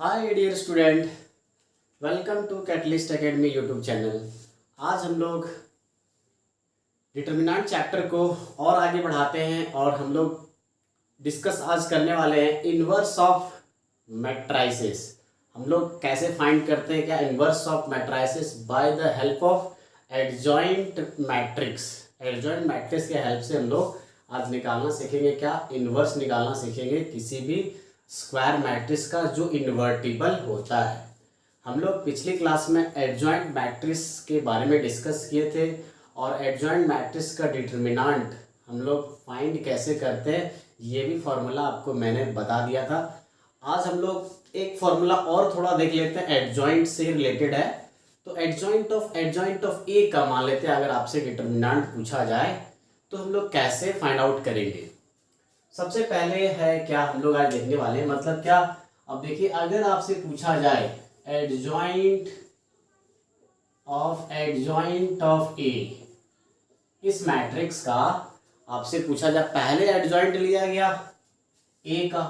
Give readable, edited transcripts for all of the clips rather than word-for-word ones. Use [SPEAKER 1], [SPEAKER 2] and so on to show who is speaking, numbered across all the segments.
[SPEAKER 1] Hi dear student, welcome to catalyst academy YouTube channel. आज हम लोग डिटर्मिनेंट चैप्टर को और आगे बढ़ाते हैं और हम लोग डिस्कस आज करने वाले हैं इन्वर्स ऑफ मैट्राइसिस। हम लोग कैसे फाइंड करते हैं क्या inverse of matrices by the help of adjoint matrix. Adjoint matrix के हेल्प से हम लोग आज निकालना सीखेंगे क्या इन्वर्स निकालना सीखेंगे किसी भी स्क्वायर मैट्रिक्स का जो इन्वर्टिबल होता है। हम लोग पिछली क्लास में एडजॉइंट मैट्रिक्स के बारे में डिस्कस किए थे और एडजॉइंट मैट्रिक्स का डिटरमिनेंट हम लोग फाइंड कैसे करते हैं ये भी फॉर्मूला आपको मैंने बता दिया था। आज हम लोग एक फॉर्मूला और थोड़ा देख लेते हैं, एडजॉइंट से रिलेटेड है। तो एडजॉइंट ऑफ ए का मान लेते हैं, अगर आपसे डिटरमिनेंट पूछा जाए तो हम लोग कैसे फाइंड आउट करेंगे। सबसे पहले है क्या हम लोग आज देखने वाले हैं, मतलब क्या। अब देखिए, अगर आपसे पूछा जाए एडजॉइंट ऑफ ए, इस मैट्रिक्स का आपसे पूछा जाए, पहले एडजॉइंट लिया गया ए का,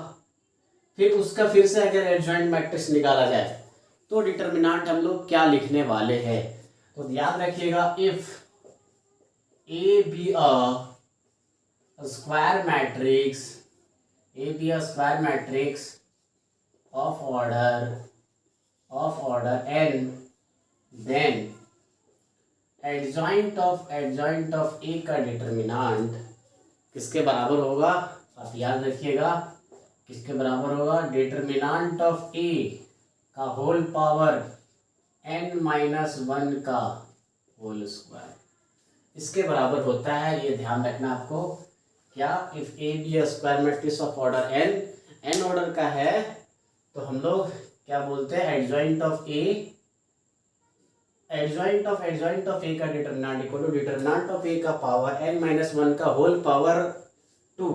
[SPEAKER 1] फिर उसका फिर से अगर एडजॉइंट मैट्रिक्स निकाला जाए तो डिटरमिनेंट हम लोग क्या लिखने वाले हैं। तो याद रखिएगा, if A B a square matrix of order n, then adjoint of a का डिटरमिनेंट किसके बराबर होगा। आप याद रखिएगा, किसके बराबर होगा। डिटरमिनेंट ऑफ a का होल पावर n-1 का होल स्क्वायर, इसके बराबर होता है। ये ध्यान रखना आपको। क्या, if A B a square matrix of order N order का है तो हम लोग क्या बोलते हैं, एडजॉइंट ऑफ ए का determinant equal to determinant of A का पावर n-1 का होल पावर 2।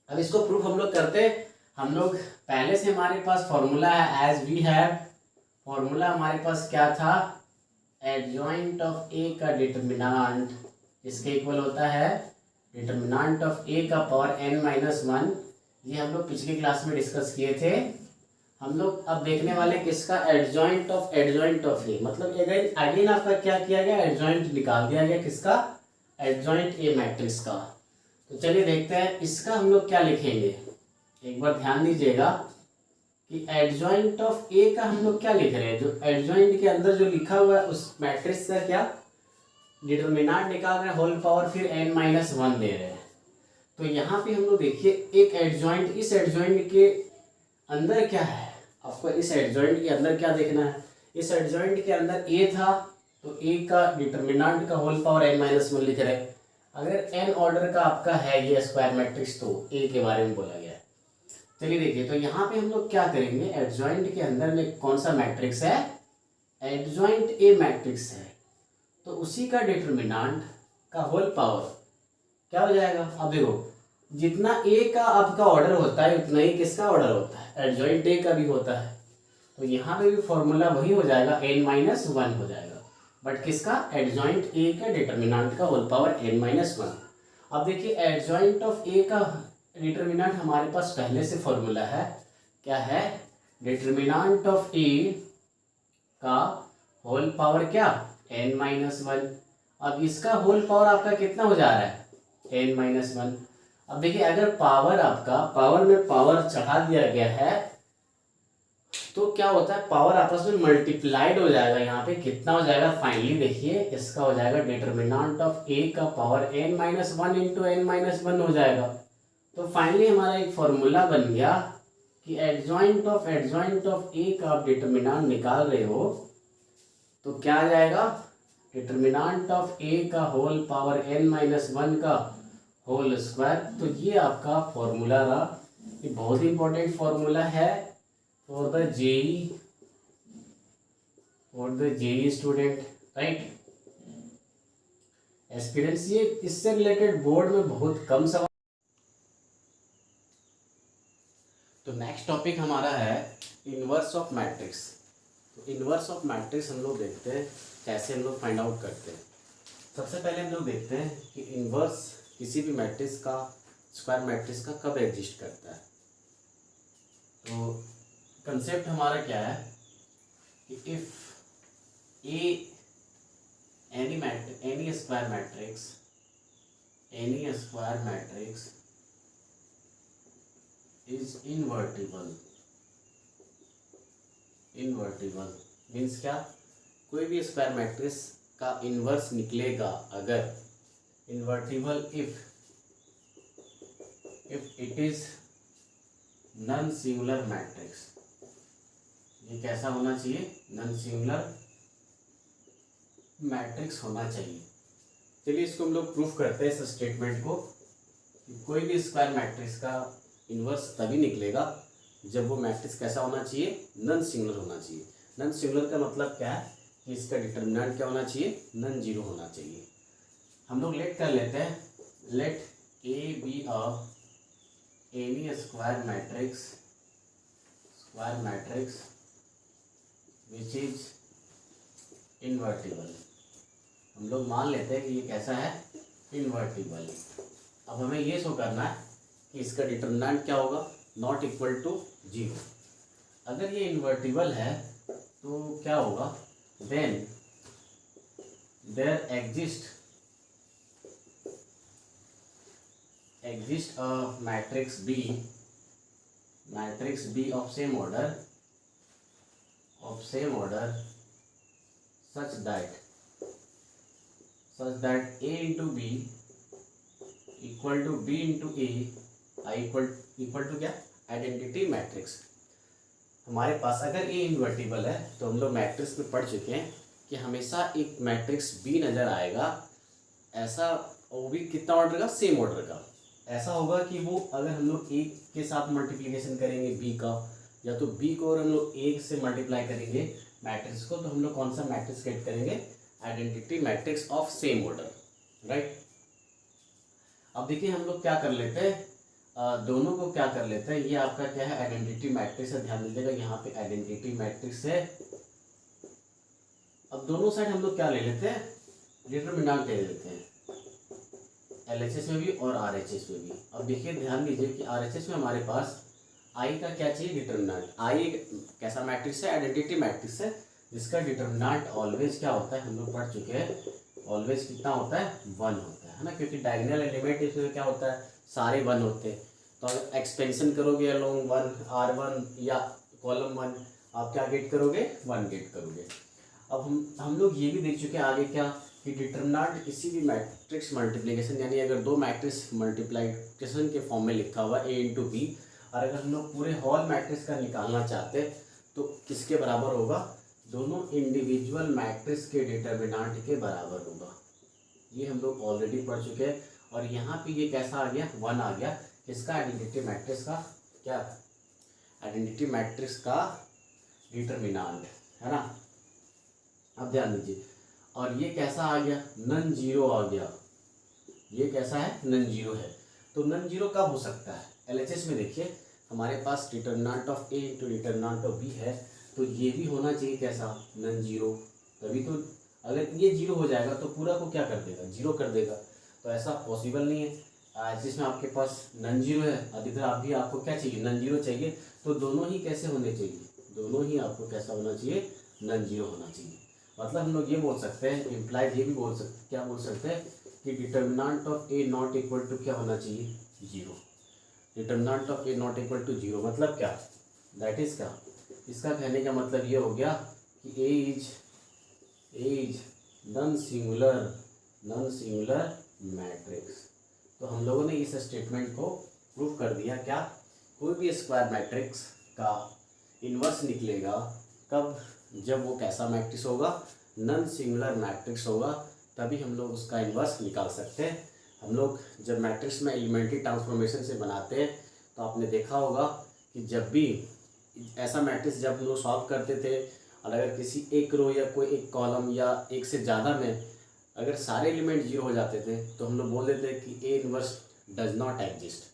[SPEAKER 1] अब इसको प्रूफ हम लोग करते हैं। हम लोग पहले से हमारे पास फॉर्मूला है, एज वी हैव फॉर्मूला हमारे पास क्या था, एडजॉइंट ऑफ ए का डिटरमिनेंट इसके इक्वल होता है डिटरमिनेंट ऑफ ए का पावर n-1। ये हम लोग पिछली क्लास में डिस्कस किए थे। हम लोग अब देखने वाले किसका, एडजॉइंट ऑफ ए, मतलब अगेन आपका क्या किया गया, एडजॉइंट निकाल दिया गया किसका, एडजॉइंट ए मैट्रिक्स का। तो चलिए देखते हैं इसका हम लोग क्या लिखेंगे। एक बार ध्यान दीजिएगा कि एडजॉइंट ऑफ ए का हम लोग क्या लिख रहे हैं, जो एडजॉइंट के अंदर जो लिखा हुआ है उस मैट्रिक्स का क्या डिटरमिनेंट निकाल रहे हैं, होल पावर फिर n-1 दे रहे हैं। तो यहाँ पे हम लोग देखिए एक एडजॉइंट, इस एडजॉइंट के अंदर क्या है, आपको इस एडजॉइंट के अंदर क्या देखना है। इस एडजॉइंट के अंदर ए था तो ए का डिटरमिनेंट का होल पावर n-1 लिख रहे हैं। अगर n ऑर्डर का आपका है ये स्क्वायर मैट्रिक्स तो ए के बारे में बोला गया है। चलिए देखिए, तो यहाँ पे हम लोग क्या करेंगे, एडजॉइंट के अंदर में कौन सा मैट्रिक्स है, एडजॉइंट ए मैट्रिक्स है, तो उसी का डिटरमिनेंट का होल पावर क्या हो जाएगा। अब देखो, जितना ए का आपका ऑर्डर होता है उतना ही किसका ऑर्डर होता है, एडजॉइंट ए का भी होता है। तो यहाँ पे भी फॉर्मूला वही हो जाएगा, n-1 हो जाएगा, बट किसका, एडजॉइंट ए का डिटरमिनेंट का होल पावर n-1। अब देखिए, एडजॉइंट ऑफ ए का डिटरमिनेंट हमारे पास पहले से फॉर्मूला है, क्या है, डिटरमिनेंट ऑफ ए का होल पावर क्या, n-1। अब इसका होल पावर आपका कितना हो जा रहा है, n-1। अब देखिए, अगर पावर आपका पावर में पावर चढ़ा दिया गया है तो क्या होता है, पावर आपस में मल्टीप्लाइड हो जाएगा। यहाँ पे कितना हो जाएगा, फाइनली देखिए इसका हो जाएगा डिटरमिनेंट ऑफ ए का पावर n-1 इंटू n-1 हो जाएगा। तो फाइनली हमारा एक फॉर्मूला बन गया कि एडजॉइंट ऑफ ए का आप डिटरमिनेंट निकाल रहे हो तो क्या आ जाएगा, डिटरमिनेंट ऑफ ए का होल पावर n-1 का होल स्क्वायर। तो ये आपका फॉर्मूला रहा, ये बहुत ही इंपॉर्टेंट फॉर्मूला है for the JEE student, right aspirants. ये इससे रिलेटेड बोर्ड में बहुत कम सवाल। तो नेक्स्ट टॉपिक हमारा है इनवर्स ऑफ मैट्रिक्स। तो इनवर्स ऑफ मैट्रिक्स हम लोग देखते हैं कैसे हम लोग फाइंड आउट करते हैं। सबसे पहले हम लोग देखते हैं कि इनवर्स किसी भी मैट्रिक्स का, स्क्वायर मैट्रिक्स का कब एग्जिस्ट करता है। तो कंसेप्ट हमारा क्या है कि if any square matrix is invertible means क्या, कोई भी स्क्वायर मैट्रिक्स का इन्वर्स निकलेगा अगर invertible if it is non singular matrix. ये कैसा होना चाहिए? नॉन सिंगुलर मैट्रिक्स होना चाहिए। चलिए इसको हम लोग प्रूफ करते हैं इस स्टेटमेंट को कि कोई भी स्क्वायर मैट्रिक्स का इन्वर्स तभी निकलेगा जब वो मैट्रिक्स कैसा होना चाहिए? नॉन सिंगुलर होना चाहिए। नॉन सिंगुलर का मतलब क्या है कि इसका डिटर्मिनेंट क्या होना चाहिए? नॉन जीरो होना चाहिए। हम लोग लेट कर लेते हैं, let A B a any square matrix which is invertible. हम लोग मान लेते हैं कि ये कैसा है? इन्वर्टिबल। अब हमें ये शो करना है कि इसका डिटर्मिनेंट क्या होगा? Not equal to zero. अगर ये इन्वर्टिबल है तो क्या होगा? Then there exist a matrix B of same order such that A into B equal to B into A equal to क्या? Identity matrix. हमारे पास अगर A इन्वर्टिबल है तो हम लोग मैट्रिक्स में पढ़ चुके हैं कि हमेशा एक मैट्रिक्स B नज़र आएगा, ऐसा वो भी कितना ऑर्डर का? सेम ऑर्डर का। ऐसा होगा कि वो अगर हम लोग A के साथ मल्टीप्लिकेशन करेंगे B का, या तो B को और हम लोग A से मल्टीप्लाई करेंगे मैट्रिक्स को, तो हम लोग कौन सा मैट्रिक्स गेट करेंगे? Identity matrix of same order, right. अब देखिए हम लोग क्या कर लेते हैं, दोनों को क्या कर लेते हैं, ये आपका क्या है? आइडेंटिटी मैट्रिक्स है। ध्यान दीजिएगा यहाँ पे आइडेंटिटी मैट्रिक्स है। अब दोनों साइड हम लोग क्या ले लेते हैं? डिटरमिनेंट ले लेते हैं, LHS में भी और RHS में भी। अब देखिए ध्यान दीजिए कि RHS में हमारे पास आई का क्या चाहिए? डिटरमिनेंट। आई कैसा मैट्रिक्स है? आइडेंटिटी मैट्रिक्स है, जिसका डिटरमिनेंट ऑलवेज क्या होता है? हम लोग पढ़ चुके हैं, ऑलवेज कितना होता है? 1 होता है ना, क्योंकि डायगोनल एलिमेंट इसमें क्या होता है? सारे 1 होते हैं। तो अगर एक्सपेंशन करोगे अलोंग 1 R1 या कॉलम 1, आप क्या गेट करोगे? 1 गेट करोगे। अब हम लोग ये भी देख चुके हैं आगे क्या कि डिटरमिनेंट किसी भी मैट्रिक्स मल्टीप्लिकेशन, यानी अगर दो मैट्रिक्स मल्टीप्लिकेशन के फॉर्म में लिखा हुआ A इंटू बी, और अगर हम लोग पूरे होल मैट्रिक्स का निकालना चाहते हैं तो किसके बराबर होगा? दोनों इंडिविजुअल मैट्रिक्स के डिटरमिनेंट के बराबर होगा। ये हम लोग ऑलरेडी पढ़ चुके हैं। और यहाँ पे ये कैसा आ गया? 1 आ गया। इसका आइडेंटिटी मैट्रिक्स का क्या? आइडेंटिटी मैट्रिक्स का डिटरमिनेंट है ना। अब ध्यान दीजिए, और ये कैसा आ गया? नॉन जीरो आ गया। ये कैसा है? नॉन जीरो है। तो नॉन जीरो कब हो सकता है? LHS में देखिए हमारे पास determinant of A into determinant of B है, तो ये भी होना चाहिए कैसा? Non zero. तभी तो अगर ये जीरो हो जाएगा तो पूरा को क्या कर देगा? जीरो कर देगा। तो ऐसा पॉसिबल नहीं है। जिसमें आपके पास नॉन जीरो है और इधर आपको क्या चाहिए? नॉन जीरो चाहिए। तो दोनों ही कैसे होने चाहिए? दोनों ही आपको कैसा होना चाहिए? नॉन जीरो होना चाहिए। मतलब हम लोग ये बोल सकते हैं, इम्प्लाइज ये भी बोल सकते, क्या बोल सकते हैं कि determinant of A not equal to क्या होना चाहिए? Zero. Determinant of A not equal to zero मतलब क्या? दैट इज क्या? इसका कहने का मतलब ये हो गया कि A is non singular matrix. तो हम लोगों ने इस स्टेटमेंट को प्रूव कर दिया। क्या? कोई भी स्क्वायर मैट्रिक्स का इन्वर्स निकलेगा कब? जब वो कैसा मैट्रिक्स होगा? नॉन सिंगुलर मैट्रिक्स होगा, तभी हम लोग उसका इन्वर्स निकाल सकते हैं। हम लोग जब मैट्रिक्स में एलिमेंट्री ट्रांसफॉर्मेशन से बनाते हैं तो आपने देखा होगा कि जब भी ऐसा मैट्रिक्स जब हम लोग सॉल्व करते थे, और अगर किसी एक रो या कोई एक कॉलम या एक से ज़्यादा में अगर सारे एलिमेंट जीरो हो जाते थे तो हम लोग बोल देते हैं कि A inverse does not exist.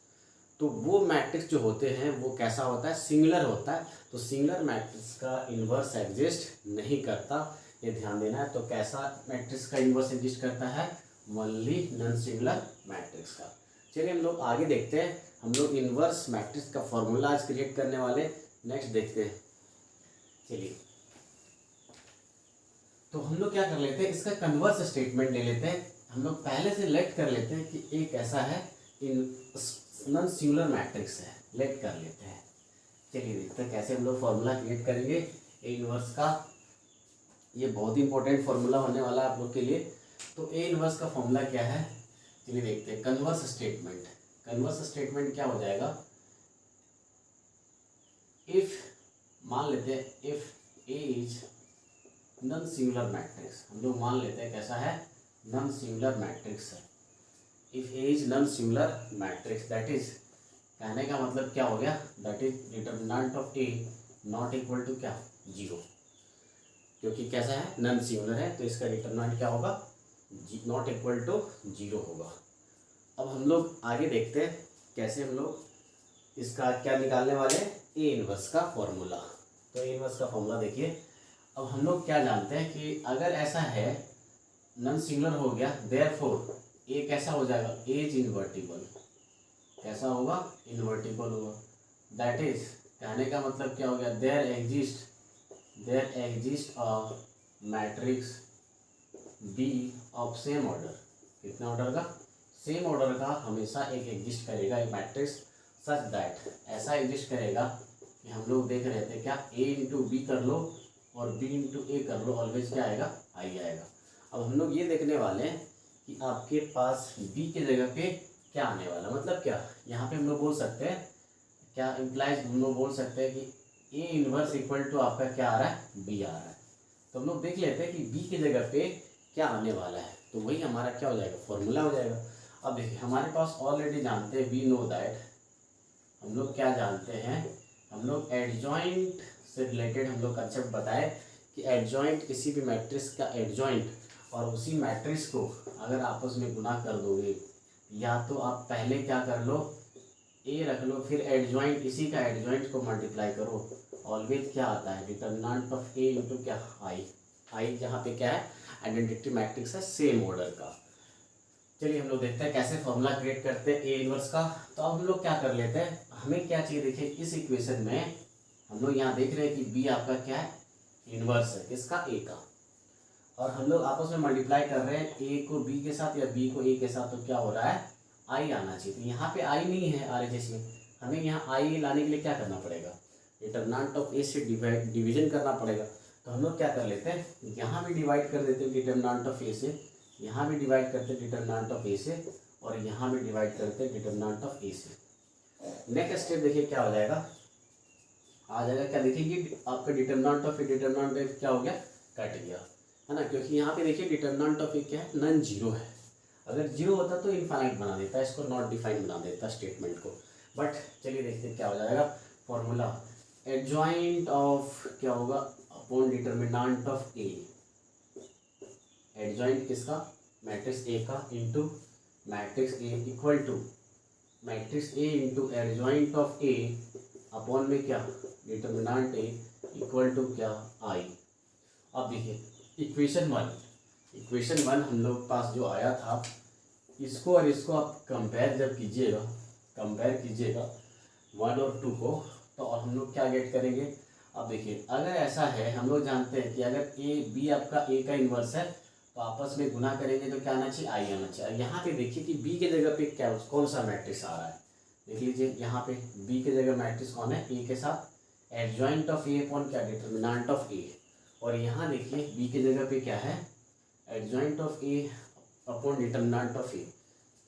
[SPEAKER 1] तो वो मैट्रिक्स जो होते हैं वो कैसा होता है? सिंगुलर होता है। तो सिंगुलर मैट्रिक्स का इन्वर्स एग्जिस्ट नहीं करता, ये ध्यान देना है। तो कैसा मैट्रिक्स का इन्वर्स एग्जिस्ट करता है? ओनली नॉन सिंगुलर मैट्रिक्स का। चलिए हम लोग आगे देखते हैं। हम लोग इन्वर्स मैट्रिक्स का फॉर्मूला आज क्रिएट करने वाले, नेक्स्ट देखते हैं। चलिए, तो हम लोग क्या कर लेते हैं, इसका कन्वर्स स्टेटमेंट ले लेते हैं। हम लोग पहले से लेट कर लेते हैं कि एक ऐसा है, इन नॉन सिंगुलर मैट्रिक्स है, लेट कर लेते हैं। चलिए देखते हैं कैसे हम लोग फॉर्मूला क्रिएट करेंगे ए इनवर्स का। ये बहुत ही इंपॉर्टेंट फॉर्मूला होने वाला है आप लोग के लिए। तो ए इनवर्स का फॉर्मूला क्या है, चलिए देखते हैं। कन्वर्स स्टेटमेंट, कन्वर्स स्टेटमेंट क्या हो जाएगा, इफ मान लेते हैं if A is non singular matrix, हम लोग मान लेते हैं कैसा है, नॉन सिंगुलर मैट्रिक्स है। If A is non singular matrix, that is, कहने का मतलब क्या हो गया, that is determinant of A not equal to क्या, 0, क्योंकि कैसा है, नॉन सिंगुलर है, तो इसका डिटरमिनेंट क्या होगा, नॉट इक्वल टू 0 होगा। अब हम लोग आगे देखते हैं कैसे हम लोग इसका क्या निकालने वाले हैं, ए इनवर्स का फॉर्मूला। तो ए इनवर्स का फॉर्मूला देखिए। अब हम लोग क्या जानते हैं कि अगर ऐसा है, नॉन सिंगुलर हो गया, देयरफॉर ए कैसा हो जाएगा, ए इज इन्वर्टिबल, कैसा होगा, इन्वर्टिबल होगा। दैट इज, कहने का मतलब क्या हो गया, there exist a matrix B of same order, कितने ऑर्डर का, सेम ऑर्डर का हमेशा एक एग्जिस्ट करेगा एक मैट्रिक्स, सच दैट, ऐसा एग्जिस्ट करेगा कि हम लोग देख रहे थे क्या, ए इंटू बी कर लो और बी इंटू ए कर लो, ऑलवेज क्या आएगा, आई आएगा। अब हम लोग ये देखने वाले हैं कि आपके पास बी के जगह पे क्या आने वाला, मतलब क्या, यहाँ पे हम लोग बोल सकते हैं क्या इम्प्लाइज, हम लोग बोल सकते हैं कि ए इनवर्स इक्वल टू आपका क्या आ रहा है, बी आ रहा है। तो हम लोग देख लेते हैं कि बी के जगह पे क्या आने वाला है, तो वही हमारा क्या हो जाएगा, फॉर्मूला हो जाएगा। अब देखिए हमारे पास ऑलरेडी जानते हैं, वी नो दैट, हम लोग क्या जानते हैं, हम लोग एडजॉइंट से रिलेटेड हम लोग कंसेप्ट बताए कि एडजॉइंट किसी भी मैट्रिक्स का एडजॉइंट और उसी मैट्रिक्स को अगर आपस में गुना कर दोगे, या तो आप पहले क्या कर लो, ए रख लो, फिर एडजॉइंट, इसी का एडजॉइंट को मल्टीप्लाई करो, ऑलवेज क्या आता है, डिटरमिनेंट ऑफ ए इंटू क्या, आई। आई जहाँ पे क्या है, आइडेंटिटी मैट्रिक्स है सेम ऑर्डर का। चलिए हम लोग देखते हैं कैसे फॉर्मूला क्रिएट करते हैं ए इनवर्स का। तो अब हम लोग क्या कर लेते हैं, हमें क्या चाहिए, देखिए इस इक्वेशन में हम लोग यहाँ देख रहे हैं कि बी आपका क्या है, इनवर्स है किसका, ए का, और हम लोग आपस में मल्टीप्लाई कर रहे हैं ए को बी के साथ या बी को ए के साथ, तो क्या हो रहा है, आई आना चाहिए। तो यहाँ पे आई नहीं है RHS में, हमें यहाँ आई लाने के लिए क्या करना पड़ेगा, डिटरमिनेंट ऑफ ए से डिवीजन करना पड़ेगा। तो हम लोग क्या कर लेते हैं, यहाँ भी डिवाइड कर देते हैं डिटरमिनेंट ऑफ ए से, यहाँ भी डिवाइड करते हैं डिटरमिनेंट ऑफ ए से, और यहाँ भी डिवाइड करते हैं डिटरमिनेंट ऑफ ए से। नेक्स्ट स्टेप देखिए क्या हो जाएगा, आ जाएगा क्या, देखिए कि आपका determinant of A, determinant of क्या हो गया, कट गया है ना, क्योंकि यहाँ पे देखिए डिटरमिनेंट ऑफ ए क्या है, नॉन जीरो है। अगर जीरो होता तो इनफाइनाइट बना देता, इसको नॉट डिफाइंड बना देता स्टेटमेंट को। बट चलिए देखते हैं क्या हो जाएगा फॉर्मूला, एडजॉइंट ऑफ क्या होगा, upon determinant of A, adjoint किसका, मैट्रिक्स ए का, into matrix A equal to matrix A into adjoint of A upon में क्या, डिटरमिनेंट ए इक्वल टू क्या, आई। अब देखिए इक्वेशन वन हम लोग पास जो आया था, इसको और इसको आप कंपेयर जब कीजिएगा, कंपेयर कीजिएगा 1 और 2 को, तो हम लोग क्या गेट करेंगे। अब देखिए अगर ऐसा है, हम लोग जानते हैं कि अगर ए बी आपका ए का इन्वर्स है, तो आपस में गुना करेंगे तो क्या आना चाहिए, आई आना चाहिए। यहाँ पे देखिए कि बी के जगह पे क्या, कौन सा मैट्रिक्स आ रहा है, देख लीजिए यहाँ पे बी के जगह मैट्रिक्स कौन है, ए के साथ एडजॉइंट ऑफ ए अपॉन क्या, डिटरमिनेंट ऑफ ए, और यहाँ देखिए बी के जगह पे क्या है, adjoint of A upon determinant of A,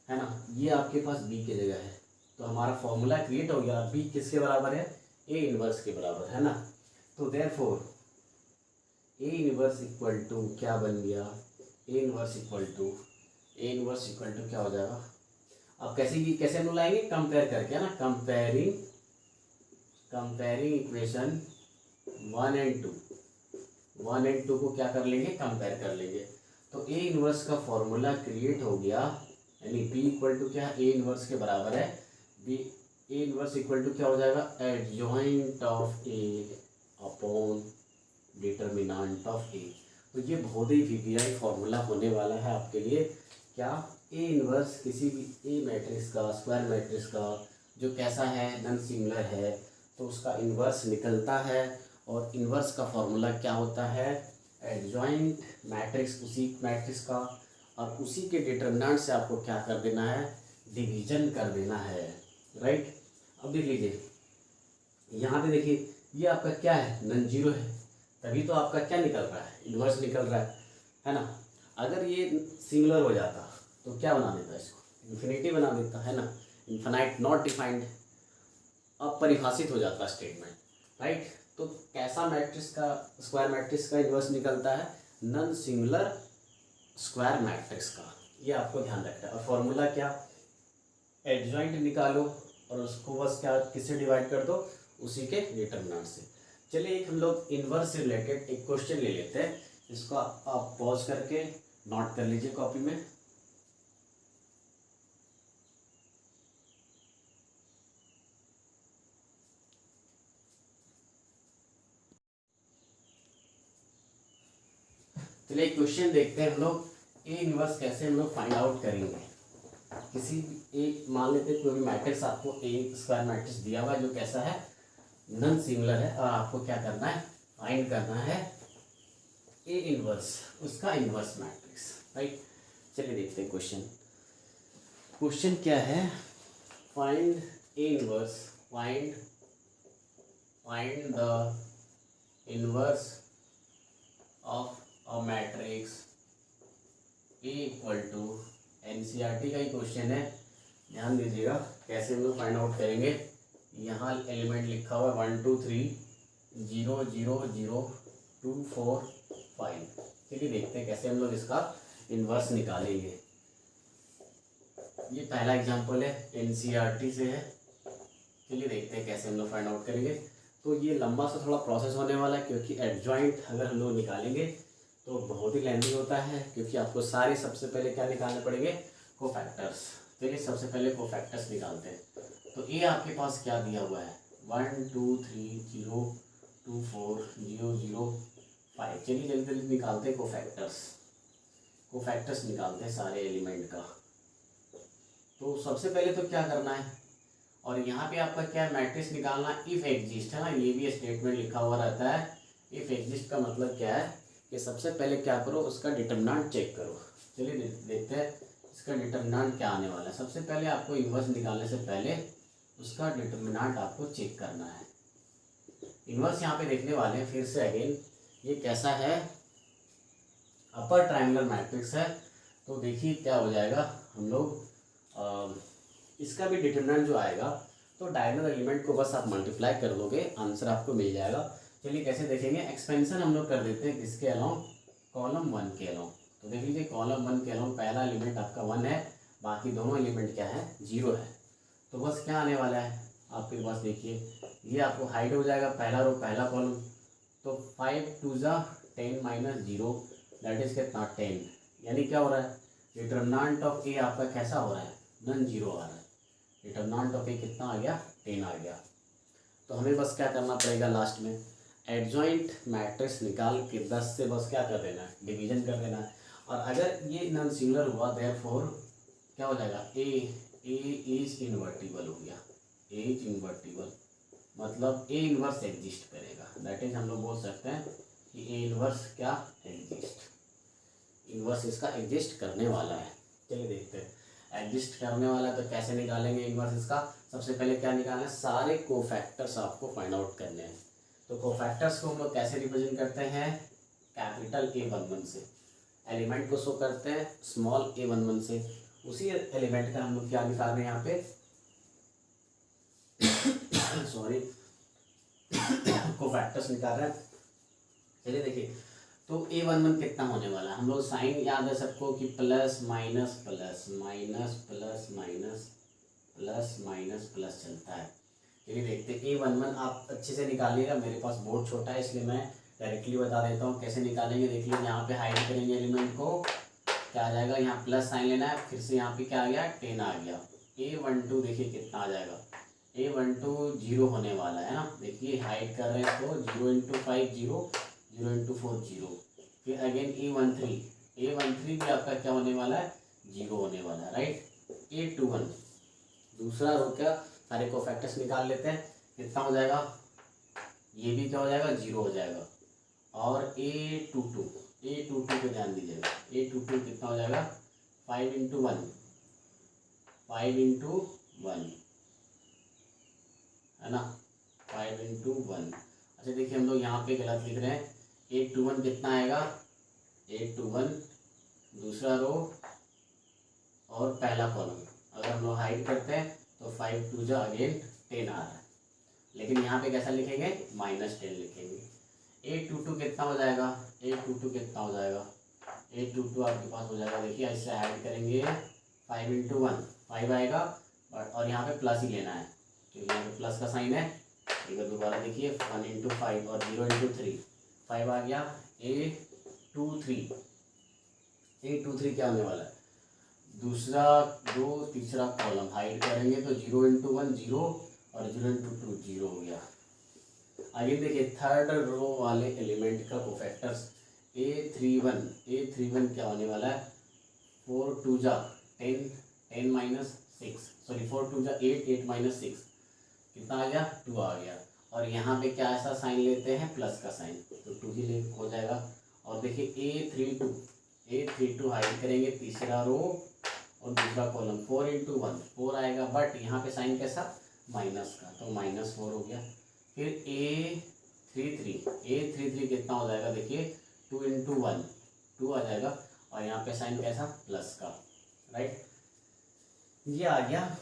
[SPEAKER 1] है ना, ये आपके पास बी के जगह है। तो हमारा फॉर्मूला क्रिएट हो गया, बी किसके बराबर है, ए इनवर्स के बराबर, है ना। तो therefore A inverse equal to क्या बन गया, ए इनवर्स इक्वल टू क्या हो जाएगा। अब कैसे हम लोग लाएंगे, कंपेयर करके, है ना, कंपेयरिंग इक्वेशन 1 एंड 2 को क्या कर लेंगे, कंपेयर कर लेंगे। तो ए इनवर्स का फॉर्मूला क्रिएट हो गया, यानी बी इक्वल टू क्या, ए इनवर्स के बराबर है, B A inverse equal to क्या हो जाएगा, adjoint of A upon determinant of A. तो ये बहुत ही वीवीआई फॉर्मूला होने वाला है आपके लिए, क्या, ए इनवर्स किसी भी ए मैट्रिक्स का, स्क्वायर मैट्रिक्स का, जो कैसा है, नॉन सिंगुलर है, तो उसका इन्वर्स निकलता है। और इन्वर्स का फॉर्मूला क्या होता है, एडजॉइंट मैट्रिक्स उसी मैट्रिक्स का, और उसी के डिटरमिनेंट से आपको क्या कर देना है, डिवीजन कर देना है, राइट। अब देख लीजिए यहाँ पे देखिए ये आपका क्या है, नॉन जीरो है, तभी तो आपका क्या निकल रहा है, इन्वर्स निकल रहा है ना। अगर ये सिंगुलर हो जाता तो क्या बना देता, इसको इन्फिनिटी बना देता है ना, इन्फिनाइट नॉट डिफाइंड, अपरिभाषित हो जाता स्टेटमेंट, राइट। तो कैसा मैट्रिक्स का, स्क्वायर मैट्रिक्स का इन्वर्स निकलता है, नॉन सिंगुलर स्क्वायर मैट्रिक्स का, ये आपको ध्यान रखना है। और फॉर्मूला क्या, एडजॉइंट निकालो और उसको बस क्या किससे डिवाइड कर दो, उसी के डिटरमिनेंट से। चलिए एक हम लोग इन्वर्स से रिलेटेड एक क्वेश्चन ले लेते हैं, इसको आप पॉज करके नोट कर लीजिए कॉपी में। चलिए एक क्वेश्चन देखते हैं हम लोग, ए इन्वर्स कैसे हम लोग फाइंड आउट करेंगे। किसी एक मान लेते हैं कोई भी मैट्रिक्स आपको ए स्क्वायर मैट्रिक्स दिया हुआ है जो कैसा है, नॉन सिंगुलर है, और आपको क्या करना है, फाइंड करना है ए इन्वर्स, उसका इन्वर्स मैट्रिक्स, राइट। चलिए देखते हैं क्वेश्चन। क्वेश्चन क्या है, find A inverse, find the inverse of a matrix A equal to, NCERT का ही क्वेश्चन है, ध्यान दीजिएगा कैसे हम लोग फाइंड आउट करेंगे। यहाँ एलिमेंट लिखा हुआ है 1 2 3 0 0 0 2 4 5। चलिए देखते हैं कैसे हम लोग इसका इन्वर्स निकालेंगे। ये पहला एग्जांपल है, एनसीईआरटी से है। चलिए देखते हैं कैसे हम लोग फाइंड आउट करेंगे। तो ये लंबा सा थोड़ा प्रोसेस होने वाला है, क्योंकि एडजॉइंट अगर हम लोग निकालेंगे तो बहुत ही लेंथी होता है, क्योंकि आपको सारे सबसे पहले क्या निकालने पड़ेंगे, कोफैक्टर्स। चलिए सबसे पहले कोफैक्टर्स निकालते हैं। तो ये आपके पास क्या दिया हुआ है, 1 2 3 0 2 4 0 0 5। चलिए जल्दी जल्दी निकालते हैं कोफैक्टर्स, कोफैक्टर्स निकालते हैं सारे एलिमेंट का। तो सबसे पहले तो क्या करना है, और यहाँ पे आपका क्या मैट्रिक्स निकालना, इफ एग्जिस्ट है ना, ये भी स्टेटमेंट लिखा हुआ रहता है। इफ एग्जिस्ट का मतलब क्या है कि सबसे पहले क्या करो, उसका डिटरमिनेंट चेक करो। चलिए देखते हैं इसका डिटरमिनेंट क्या आने वाला है। सबसे पहले आपको इन्वर्स निकालने से पहले उसका डिटरमिनेंट आपको चेक करना है। इन्वर्स यहाँ पे देखने वाले हैं फिर से अगेन, ये कैसा है, अपर ट्रायंगुलर मैट्रिक्स है। तो देखिए क्या हो जाएगा, हम लोग इसका भी डिटरमिनेंट जो आएगा, तो डायगोनल एलिमेंट को बस आप मल्टीप्लाई कर दोगे, आंसर आपको मिल जाएगा। चलिए कैसे देखेंगे, एक्सपेंशन हम लोग कर देते हैं किसके अलोंग, कॉलम 1 के अलोंग। तो देख लीजिए कॉलम 1 के अलोंग पहला एलिमेंट आपका 1 है, बाकी दोनों एलिमेंट क्या है, 0 है। तो बस क्या आने वाला है आपके पास, देखिए ये आपको हाइड हो जाएगा, पहला रो पहला कॉलम। तो 5 2 10 माइनस 0 दैट इज कितना, 10। यानी क्या हो रहा है, डिटरमिनेंट ऑफ ए आपका कैसा हो रहा है, नॉन जीरो आ रहा है। डिटरमिनेंट ऑफ ए कितना आ गया, 10 आ गया। तो हमें बस क्या करना पड़ेगा, लास्ट में एडजॉइंट मैट्रिक्स निकाल के 10 से बस क्या कर देना है, डिवीजन कर देना है। और अगर ये नॉन सिंगुलर हुआ, देयरफॉर क्या हो जाएगा, ए इज इन्वर्टिबल हो गया, ए इज इन्वर्टिबल मतलब ए इन्वर्स एग्जिस्ट करेगा। दैट इज हम लोग बोल सकते हैं कि ए इन्वर्स क्या एग्जिस्ट, इन्वर्स इसका एग्जिस्ट करने वाला है। चलिए देखते हैं, एग्जिस्ट करने वाला है तो कैसे निकालेंगे इन्वर्स इसका। सबसे पहले क्या निकालना है, सारे कोफैक्टर्स आपको फाइंड आउट करने हैं। तो कोफैक्टर्स को हम लोग कैसे रिप्रेजेंट करते हैं, कैपिटल A11 से। एलिमेंट को शो करते हैं स्मॉल a11 से। उसी एलिमेंट का हम लोग क्या निकाल रहे हैं यहाँ पे सॉरी कोफैक्टर्स निकाल रहे हैं। चलिए देखिए, तो A11 कितना होने वाला है, हम लोग साइन याद है सबको कि plus minus plus minus plus minus plus minus plus चलता है। चलिए देखते हैं, A11 आप अच्छे से निकालिएगा, मेरे पास बोर्ड छोटा है इसलिए मैं डायरेक्टली बता देता हूँ कैसे निकालेंगे। देख लीजिए यहाँ पे हाइड करेंगे एलिमेंट को, क्या आ जाएगा, यहाँ प्लस साइन लेना है, फिर से यहाँ पे क्या आ गया, 10 आ गया। A12 देखिए कितना आ जाएगा, A12 0 होने वाला है ना। देखिए हाइड कर रहे हैं इसको, 0 इंटू 5 0, 0 इंटू 4 0। फिर अगेन A13 भी आपका क्या होने वाला है, 0 होने वाला है, राइट। A21 दूसरा रो क्या, सारे कोफैक्टर्स निकाल लेते हैं। कितना हो जाएगा, ये भी क्या हो जाएगा, 0 हो जाएगा। और A22 पे ध्यान दीजिएगा, A22 कितना हो जाएगा, 5 इंटू 1 है ना, 5 इंटू 1। अच्छा देखिए हम लोग यहाँ पे गलत लिख रहे हैं, 821 कितना आएगा, 821 दूसरा रो और पहला कॉलम, अगर हम लोग हाइड करते हैं तो 5 2 जा अगेन 10 आ रहा है, लेकिन यहाँ पे कैसा लिखेंगे, -10 लिखेंगे। 822 कितना हो जाएगा, 822 कितना हो जाएगा, 822 आपके पास हो जाएगा, देखिए इससे ऐड करेंगे 5 इंटू 1 5 आएगा, और यहाँ पे प्लस ही लेना है क्योंकि यहाँ पे प्लस का साइन है। एक बार दोबारा देखिए, 1 इंटू 5 और 0 इंटू 3 5 आ गया। A23 क्या होने वाला है, दूसरा रो तीसरा कॉलम हाइड करेंगे तो 0 इंटू 1 0 और 0 इंटू 2 0 हो गया। आगे देखिए थर्ड रो वाले एलिमेंट का कोफैक्टर्स A31 क्या होने वाला है, 4 2 जा 10 10 माइनस 6 सॉरी 4 2 जा 8 8 माइनस 6 कितना आ गया, 2 आ गया। और यहाँ पे क्या ऐसा साइन लेते हैं, प्लस का साइन, तो 2 ही हो जाएगा। और देखिए A32 हाइड करेंगे तीसरा रो और दूसरा कॉलम, 4 इंटू 1 4 आएगा, बट यहाँ पे साइन कैसा, माइनस का, तो -4 हो गया। फिर A33 कितना हो जाएगा, देखिए 2 इंटू 1 2 आ जाएगा, और यहाँ पे साइन कैसा, प्लस का, राइट, ये आ गया।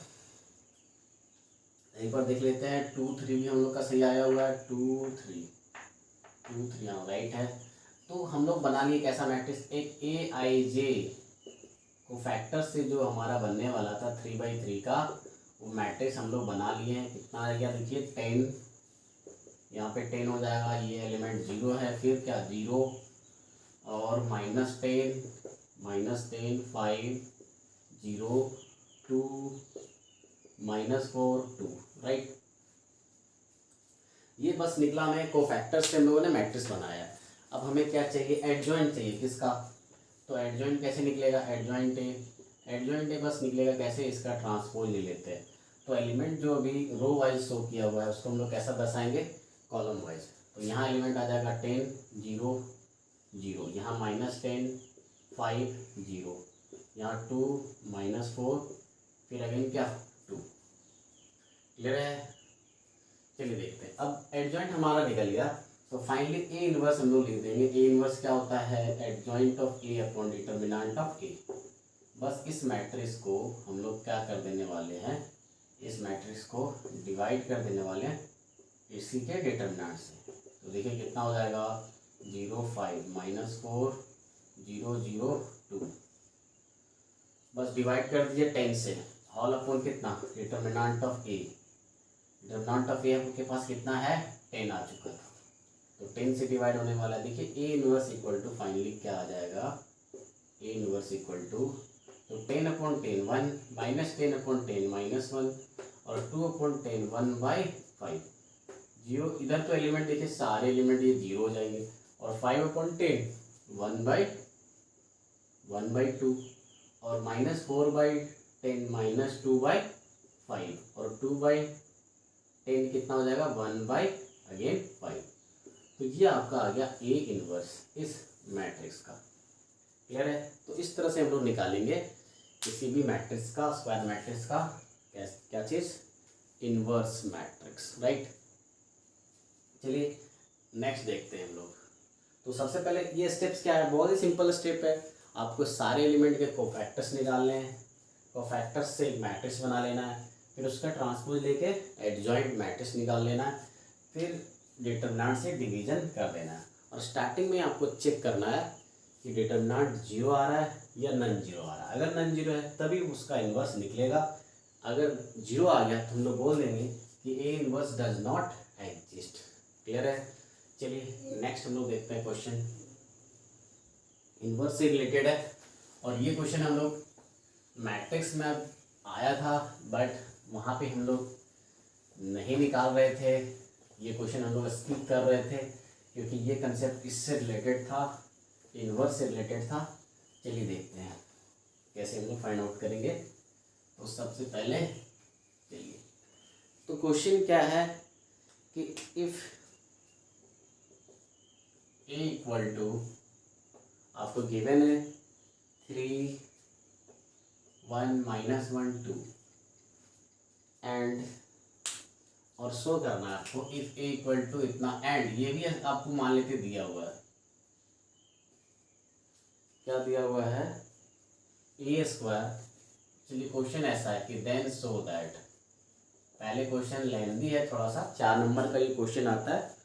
[SPEAKER 1] एक बार देख लेते हैं, 2 3 भी हम लोग का सही आया हुआ है, 2 3 हाँ राइट है। तो हम लोग बना लिए कैसा मैट्रिक्स, एक AIJ को फैक्टर से जो हमारा बनने वाला था 3/3 का, वो मैट्रिक्स हम लोग बना लिए हैं। कितना आ गया, देखिए 10, यहाँ पे 10 हो जाएगा, ये एलिमेंट 0 है, फिर क्या 0 और -10 5 0 2 -4 2, राइट। ये बस निकला, हमें कोफैक्टर्स से हम लोगों ने मैट्रिक्स बनाया है। अब हमें क्या चाहिए, एडजॉइंट चाहिए, किसका, तो एडजॉइंट कैसे निकलेगा, एडजॉइंट ए बस निकलेगा कैसे, इसका ट्रांसपोज ले लेते हैं। तो एलिमेंट जो अभी रो वाइज शो किया हुआ है उसको हम लोग कैसा दर्शाएंगे, कॉलम वाइज। तो यहाँ एलिमेंट आ जाएगा 10 0 0, यहाँ -10 5 0, यहाँ 2 -4, फिर अगेन क्या 2, क्लियर है। चलिए देखते हैं, अब एडजॉइंट हमारा निकल गया, तो फाइनली ए इनवर्स हम लोग लिख देंगे। ए इनवर्स क्या होता है, adjoint of A upon determinant of A. बस इस मैट्रिक्स को हम लोग क्या कर देने वाले हैं, इस मैट्रिक्स को डिवाइड कर देने वाले हैं इसी के डिटर्मिनेंट से। तो देखिए कितना हो जाएगा, 0 5 -4 0 0 2, बस डिवाइड कर दीजिए 10 से, ऑल अपॉन कितना, determinant of A. Determinant of A आपके पास कितना है, 10 आ चुका था, तो 10 से डिवाइड होने वाला है। देखिए A inverse equal to finally क्या आ जाएगा, ए इनवर्स इक्वल टू, तो 10/10 1 -10/10 -1 और 2/10 1/5 0। इधर तो एलिमेंट देखिए सारे एलिमेंट ये 0 हो जाएंगे, और 5/10 1/2 और -4/10 -2/5 और 2/10 कितना हो जाएगा, 1/5। तो ये आपका आ गया ए इनवर्स इस मैट्रिक्स का, क्लियर है। तो इस तरह से हम लोग निकालेंगे किसी भी मैट्रिक्स का, स्क्वायर मैट्रिक्स का क्या चीज़, इनवर्स मैट्रिक्स, राइट। चलिए नेक्स्ट देखते हैं हम लोग। तो सबसे पहले ये स्टेप्स क्या है, बहुत ही सिंपल स्टेप है, आपको सारे एलिमेंट के कोफैक्टर्स निकालने हैं, कोफैक्टर्स से एक मैट्रिक्स बना लेना है, फिर उसका ट्रांसपोज लेके एडजॉइंट मैट्रिक्स निकाल लेना है, फिर डिटर्मिनेंट से डिवीजन कर देना है, और स्टार्टिंग में आपको चेक करना है कि डिटर्मिनेंट 0 आ रहा है या नन 0 आ रहा है। अगर नन 0 है तभी उसका इन्वर्स निकलेगा, अगर 0 आ गया तो हम लोग बोल देंगे कि A inverse does not exist, clear है। चलिए नेक्स्ट हम लोग देखते हैं क्वेश्चन, इन्वर्स से रिलेटेड है, और ये क्वेश्चन हम लोग मैट्रिक्स में आया था, बट वहाँ पे हम लोग नहीं निकाल रहे थे, ये क्वेश्चन हम लोग स्किप कर रहे थे क्योंकि ये कंसेप्ट इससे रिलेटेड था, इन्वर्स से रिलेटेड था। चलिए देखते हैं कैसे हम लोग फाइंड आउट करेंगे। तो सबसे पहले चलिए, तो क्वेश्चन क्या है, कि इफ ए इक्वल टू आपको गिवन है 3 1 -1 2 एंड और शो करना है आपको इफ ए इक्वल टू इतना एंड ये भी आपको मान लेते दिया हुआ है, क्या दिया हुआ है ए स्क्वायर। चलिए क्वेश्चन ऐसा है कि देन सो दैट, पहले क्वेश्चन लेंदी है थोड़ा सा, 4 नंबर का ये क्वेश्चन आता है।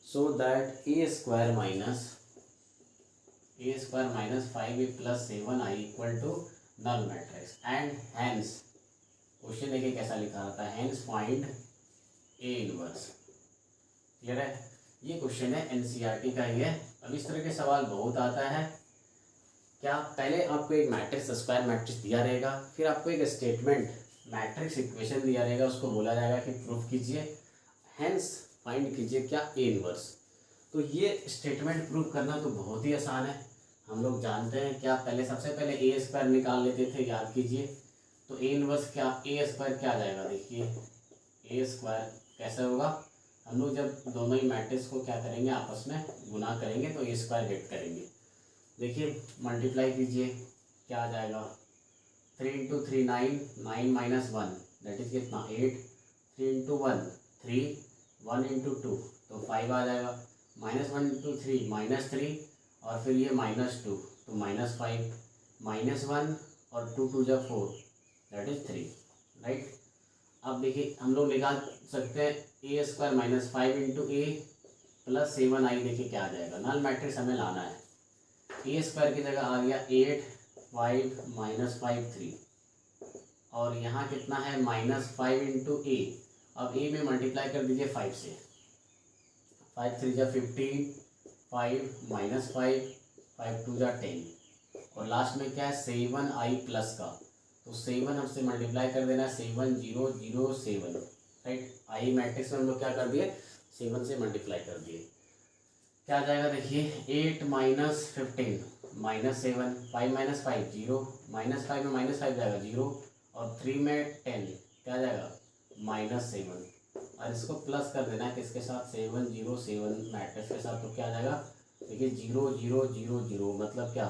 [SPEAKER 1] So that A square minus 5a + 7i equal to null matrix and hence, question देखिए कैसा लिखा रहता है, hence find A inverse. Clear है, ये क्वेश्चन है एनसीईआरटी का ही है। अब इस तरह के सवाल बहुत आता है। क्या पहले आपको एक मैट्रिक्स स्क्वायर मैट्रिक्स दिया रहेगा, फिर आपको एक स्टेटमेंट मैट्रिक्स इक्वेशन दिया रहेगा, उसको बोला जाएगा कि प्रूफ कीजिए, हैंस फाइंड कीजिए क्या ए इनवर्स। तो ये स्टेटमेंट प्रूफ करना तो बहुत ही आसान है, हम लोग जानते हैं। क्या पहले सबसे पहले ए स्क्वायर निकाल लेते थे, याद कीजिए। तो ए इनवर्स क्या, ए स्क्वायर क्या आ जाएगा, देखिए ए स्क्वायर कैसे होगा, हम लोग जब दोनों ही मैट्रिक्स को क्या करेंगे आपस में गुना करेंगे तो ए स्क्वायर गेट करेंगे। देखिए मल्टीप्लाई कीजिए, क्या आ जाएगा 3 × 3 9, 9 - 1 दैट इज कितना 8, 3 × 1 3, 1 × 2 तो 5 आ जाएगा, -1 × 3 -3 और फिर ये -2 तो -5, -1 और 2 2 जा 4 दैट इज 3, राइट। अब देखिए हम लोग निकाल सकते हैं ए स्क्वायर -5 × a + 7i, देखिए क्या आ जाएगा, नल मैट्रिक्स हमें लाना है। ए स्क्वायर की जगह आ गया 8 5 -5 3 और यहाँ कितना है -5 × a। अब a में मल्टीप्लाई कर दीजिए 5 से, 5 3 जा 15, 5 -5 5 2 जा 10 और लास्ट में क्या है 7i प्लस का, तो 7 हमसे मल्टीप्लाई कर देना 7 0 0 7, राइट। आई मैट्रिक्स में हम लोग क्या कर दिए 7 से मल्टीप्लाई कर दिए, क्या आ जाएगा देखिए 8 - 15 -7 5 - 5 0 -5 में -5 जाएगा 0 और 3 में 10 क्या आ जाएगा -7 और इसको प्लस कर देना है किसके साथ 7 0 7 मैट्रिक्स के साथ, तो क्या आ जाएगा देखिए 0 0 0 0 मतलब क्या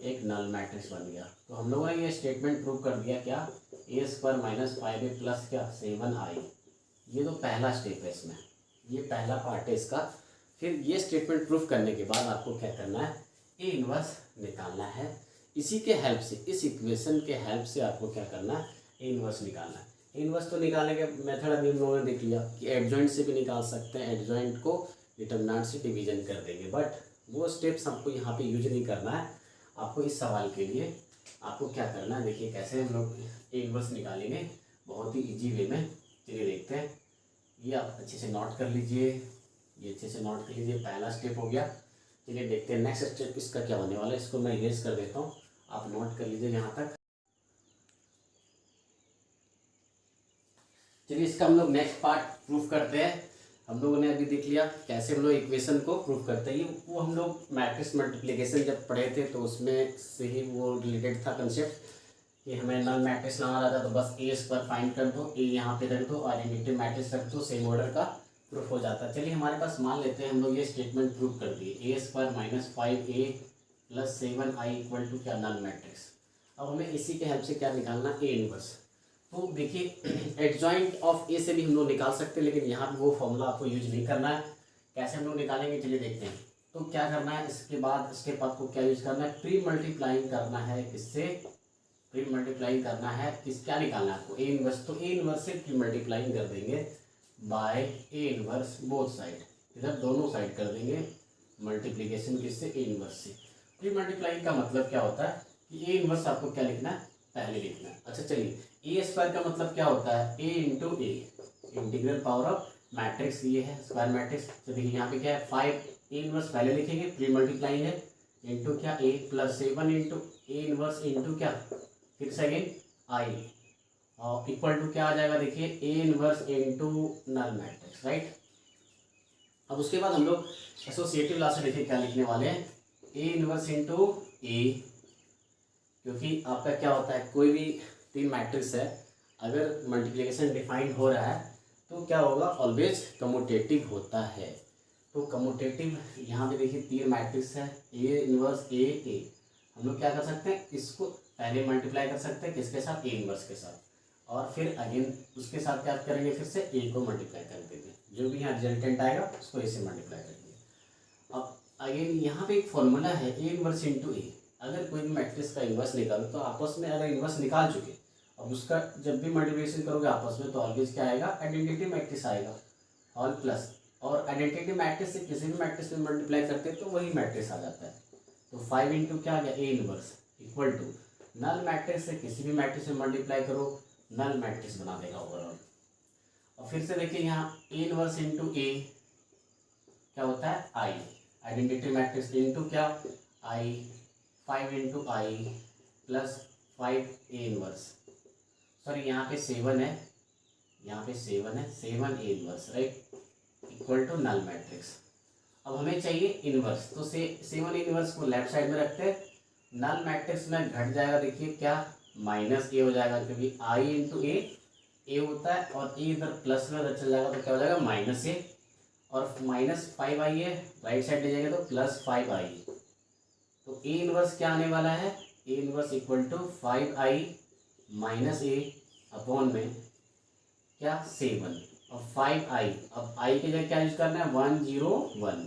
[SPEAKER 1] एक नल मैट्रिक्स बन गया। तो हम लोगों ने ये स्टेटमेंट प्रूव कर दिया, क्या ए स्क्वायर -5a + क्या 7i। ये तो पहला स्टेप है इसमें, ये पहला पार्ट है इसका। फिर ये स्टेटमेंट प्रूफ करने के बाद आपको क्या करना है ए इनवर्स निकालना है। इसी के हेल्प से, इस इक्वेशन के हेल्प से आपको क्या करना है ए इनवर्स निकालना है। ए इनवर्स तो निकालने के मेथड अभी हम लोगों ने देख लिया कि एडजॉइंट से भी निकाल सकते हैं, एडजॉइंट को डिटरमिनेंट से डिवीजन कर देंगे, बट वो स्टेप्स आपको यहाँ पे यूज नहीं करना है। आपको इस सवाल के लिए आपको क्या करना है, देखिए कैसे हम लोग ए इनवर्स निकालेंगे बहुत ही ईजी वे में। चलिए देखते हैं, ये आप अच्छे से नोट कर लीजिए, ये अच्छे से नोट कर लीजिए, पहला स्टेप हो गया। चलिए देखते हैं नेक्स्ट स्टेप इसका क्या होने वाला है। इसको मैं इरेज कर देता हूँ, आप नोट कर लीजिए यहाँ तक। चलिए इसका हम लोग नेक्स्ट पार्ट प्रूफ करते हैं। हम लोगों ने अभी देख लिया कैसे हम लोग इक्वेशन को प्रूफ करते हैं, वो हम लोग मैट्रिक्स मल्टीप्लिकेशन जब पढ़े थे तो उसमें से ही वो रिलेटेड था कंसेप्ट कि हमें नल मैट्रिक्स लाना रहता है, तो बस ए स्क्वायर फाइंड कर दो, ए यहाँ पे रख दो और इनवर्टिंग मैट्रिक्स रख दो, सेम ऑर्डर का प्रूफ हो जाता है। चलिए हमारे पास मान लेते हैं हम लोग ये स्टेटमेंट प्रूफ कर दिए, ए square -5a + 7i equal to क्या नल मैट्रिक्स। अब हमें इसी के हेल्प से क्या निकालना ए इनवर्स। तो देखिए एडजॉइंट ऑफ ए से भी हम लोग निकाल सकते हैं, लेकिन यहाँ पे वो फॉर्मूला आपको यूज नहीं करना है। कैसे हम लोग निकालेंगे चलिए देखते हैं। तो क्या करना है इसके बाद, स्टेप आपको क्या यूज करना है, प्री मल्टीप्लाइंग करना है, किससे प्री मल्टीप्लाइंग करना है, किस क्या निकालना है आपको ए इनवर्स। तो ए इनवर्स से प्री मल्टीप्लाइंग कर देंगे by A inverse both side, इधर दोनों साइड कर देंगे मल्टीप्लीकेशन किससे ए इनवर्स से। प्री मल्टीप्लाइंग का मतलब क्या होता है कि ए इनवर्स आपको क्या लिखना है पहले लिखना है। अच्छा चलिए ए स्क्वायर का मतलब क्या होता है A into A, integral power of matrix ये है स्क्वायर मैट्रिक्स। तो देखिए यहाँ पे क्या है 5 ए इनवर्स पहले लिखेंगे, प्री मल्टीप्लाइंग है, इंटू क्या a + 7 into A inverse into क्या फिर सेकेंड आई और इक्वल टू क्या आ जाएगा देखिए A inverse into null matrix, right. अब उसके बाद हम लोग एसोसिएटिव लॉ से देखिए क्या लिखने वाले हैं ए इनवर्स इंटू ए, क्योंकि आपका क्या होता है कोई भी 3 मैट्रिक्स है, अगर मल्टीप्लिकेशन डिफाइंड हो रहा है तो क्या होगा, ऑलवेज कम्यूटेटिव होता है। तो कम्यूटेटिव यहाँ पे देखिए 3 मैट्रिक्स है, ए इनवर्स ए ए। हम लोग क्या कर सकते हैं, इसको पहले मल्टीप्लाई कर सकते हैं किसके साथ, ए इनवर्स के साथ, और फिर अगेन उसके साथ क्या करेंगे, फिर से ए को मल्टीप्लाई कर देंगे, जो भी यहाँ रिजल्टेंट आएगा उसको ए से मल्टीप्लाई करेंगे। अब अगेन यहाँ पे एक फॉर्मूला है ए इनवर्स इंटू ए। अगर कोई भी मैट्रिक्स का इनवर्स निकालो तो आपस में अगर इनवर्स निकाल चुके, अब उसका जब भी मल्टीप्लिकेशन करोगे आपस में तो ऑलवेज क्या आएगा, आइडेंटिटी मैट्रिक्स आएगा, ऑल प्लस, और आइडेंटिटी मैट्रिक्स से किसी भी मैट्रिक्स में मल्टीप्लाई करते हैं तो वही मैट्रिक्स आ जाता है। तो 5 इंटू क्या आ गया, A inverse equal to null matrix से किसी भी मैट्रिक्स में मल्टीप्लाई करो, नल मैट्रिक्स बना देगा ओवरऑल। और फिर से देखिए यहाँ ए इनवर्स इंटू ए क्या होता है, आई, आइडेंटिटी मैट्रिक्स इंटू क्या, I, 5 into I plus 5 A inverse, sorry यहाँ पे 7 है, यहाँ पे 7 है, 7 A inverse right, equal to null matrix. अब हमें चाहिए इनवर्स, तो 7 इनवर्स को लेफ्ट साइड में रखते हैं, नल मैट्रिक्स में घट जाएगा, देखिए क्या माइनस ए हो जाएगा, क्योंकि आई इंटू ए होता है, और ए इधर प्लस में चल जाएगा तो क्या हो जाएगा माइनस ए, और माइनस 5 आई है, राइट साइड ले जाएंगे तो प्लस 5 आई। तो ए इनवर्स क्या आने वाला है, A inverse equal to 5 I minus A upon में क्या 7 और 5 आई। अब आई की जगह क्या यूज करना है, 1 0 1,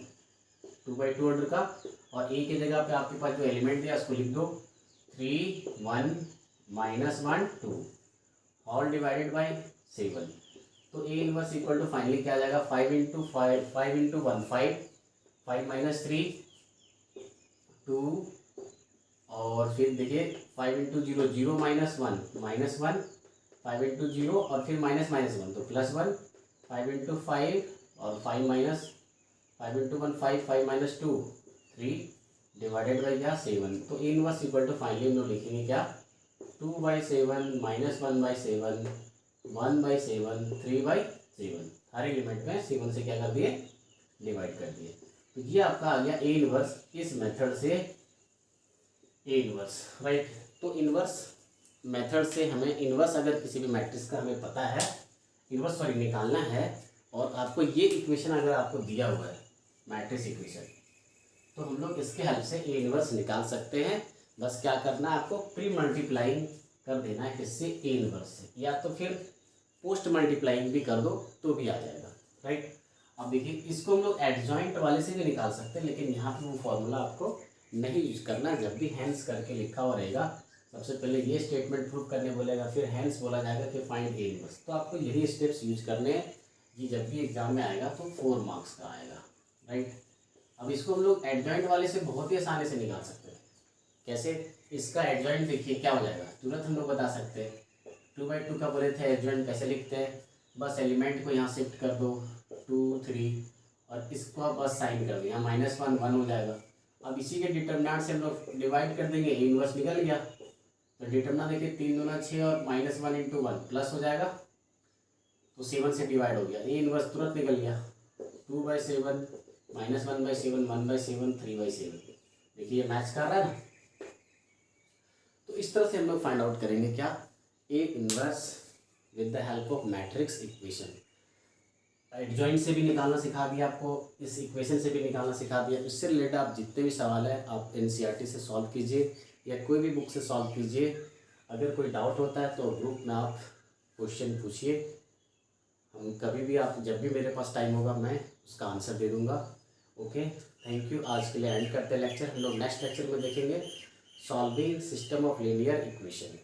[SPEAKER 1] 2/2 ऑर्डर का, और ए की जगह पे आपके पास जो एलिमेंट दिया उसको लिख दो 3 1 -1 2 ऑल डिवाइडेड बाई 7। तो A inverse equal to finally क्या आ जाएगा, 5 इंटू 1 5 माइनस 3 2, और फिर देखिए 5 इंटू 0 0 -1 5 इंटू 0 और फिर -1 तो +1, 5 इंटू 5 और 5 इंटू 1 5 माइनस 2 3 डिवाइडेड बाई क्या 7। तो A inverse equal to finally हम लोग लिखेंगे क्या 2/7 -1/7 1/7 3/7, हर एलिमेंट में 7 से क्या कर दिए, डिवाइड कर दिए। तो ये आपका आ गया ए इनवर्स, इस मेथड से ए इनवर्स राइट। तो इनवर्स मेथड से हमें इनवर्स अगर किसी भी मैट्रिक्स का हमें पता है, इनवर्स सॉरी निकालना है, और आपको ये इक्वेशन अगर आपको दिया हुआ है मैट्रिक्स इक्वेशन, तो हम लोग इसके हेल्प से ए इनवर्स निकाल सकते हैं। बस क्या करना है, आपको प्री मल्टीप्लाइंग कर देना है किससे, ए इनवर्स से, या तो फिर पोस्ट मल्टीप्लाइंग भी कर दो तो भी आ जाएगा राइट। अब देखिए इसको हम लोग एडजॉइंट वाले से भी निकाल सकते हैं, लेकिन यहाँ पे वो फॉर्मूला आपको नहीं यूज करना। जब भी हैंस करके लिखा हुआ रहेगा, सबसे पहले ये स्टेटमेंट प्रूव करने बोलेगा, फिर हैंस बोला जाएगा कि फाइंड ए इनवर्स, तो आपको यही स्टेप्स यूज करने हैं। ये जब भी एग्जाम में आएगा तो 4 मार्क्स का आएगा राइट। अब इसको हम लोग एडजॉइंट वाले से बहुत ही आसानी से निकाल सकते हैं। कैसे, इसका एडजॉइंट देखिए क्या हो जाएगा, तुरंत हम लोग बता सकते हैं। 2/2 का बोले थे एडजॉइंट कैसे लिखते हैं, बस एलिमेंट को यहाँ शिफ्ट कर दो 2 3 और इसको आप बस साइन कर दो, यहाँ -1 1 हो जाएगा। अब इसी के डिटरमिनेंट से हम लोग डिवाइड कर देंगे, ए इनवर्स निकल गया। तो डिटरमिनेंट देखिए 3 दूना 6 और -1 इंटू 1 प्लस हो जाएगा, तो 7 से डिवाइड हो गया, ए इनवर्स तुरंत निकल गया 2/7 -1/7 1/7 3/7। देखिए ये मैच कर रहा है ना। तो इस तरह से हम लोग फाइंड आउट करेंगे क्या, A inverse with the help of matrix equation. Adjoint से भी निकालना सिखा दिया आपको, इस इक्वेशन से भी निकालना सिखा दिया। इससे रिलेटेड आप जितने भी सवाल है आप एनसीईआरटी से सॉल्व कीजिए या कोई भी बुक से सॉल्व कीजिए। अगर कोई डाउट होता है तो ग्रुप में आप क्वेश्चन पूछिए, हम कभी भी आप जब भी मेरे पास टाइम होगा मैं उसका आंसर दे दूँगा। Okay, thank you. आज के लिए एंड करते हैं लेक्चर। हम लोग नेक्स्ट लेक्चर में देखेंगे solving system of linear equation.